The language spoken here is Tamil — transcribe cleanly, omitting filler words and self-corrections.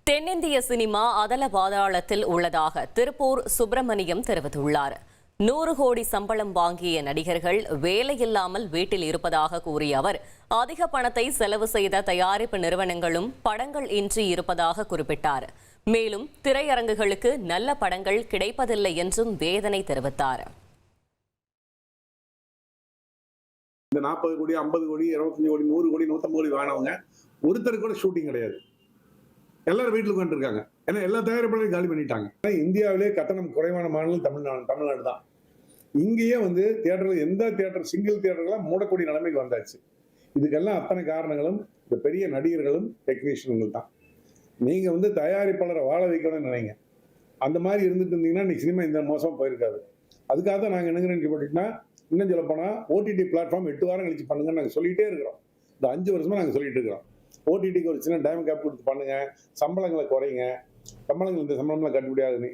தென்னிந்திய சினிமா அதல பாதாளத்தில் உள்ளதாக திருப்பூர் சுப்பிரமணியம் தெரிவித்துள்ளார். 100 கோடி சம்பளம் வாங்கிய நடிகர்கள் வேலையில்லாமல் வீட்டில் இருப்பதாக கூறிய அவர், அதிக பணத்தை செலவு செய்த தயாரிப்பு நிறுவனங்களும் படங்கள் இன்றி இருப்பதாக குறிப்பிட்டார். மேலும் திரையரங்குகளுக்கு நல்ல படங்கள் கிடைப்பதில்லை என்றும் வேதனை தெரிவித்தார். இந்த 40 கோடி 50 கோடி 25 கோடி 100 கோடி 150 கோடி வாங்கினவங்க ஒருத்தருக்கு கூட ஷூட்டிங் கிடையாது. எல்லாரும் வீட்டில் உட்காந்துருக்காங்க. ஏன்னா எல்லா தயாரிப்பாளையும் காலி பண்ணிட்டாங்க. இந்தியாவிலே கட்டணம் குறைவான மாநிலம் தமிழ்நாடு தான். இங்கேயே தியேட்டர்கள் எந்த தியேட்டர் சிங்கிள் தியேட்டர்கள்லாம் மூடக்கூடிய நிலைமைக்கு வந்தாச்சு. இதுக்கெல்லாம் அத்தனை காரணங்களும் இந்த பெரிய நடிகர்களும் டெக்னீஷியன்கள் தான். நீங்க தயாரிப்பாளரை வாழ வைக்கணும்னு நினைங்க. அந்த மாதிரி இருந்துட்டு இருந்தீங்கன்னா இன்னைக்கு சினிமா இந்த மோசம் போயிருக்காது. அதுக்காக தான் நாங்கள் என்னங்கிறேன்னு போட்டீங்கன்னா, இன்னும் சொல்ல போனால் ஓடிடி பிளாட்ஃபார்ம் 8 வாரம் கழிச்சு பண்ணுங்கன்னு நாங்கள் சொல்லிட்டே இருக்கிறோம். இந்த 5 வருஷமா நாங்கள் சொல்லிட்டு இருக்கிறோம். ஓடிடிக்கு ஒரு சின்ன டைம் கேப் கொடுத்து பண்ணுங்க, சம்பளங்களை குறைங்க, சம்பளங்கள் இந்த சம்பளம்லாம் கட்ட முடியாது.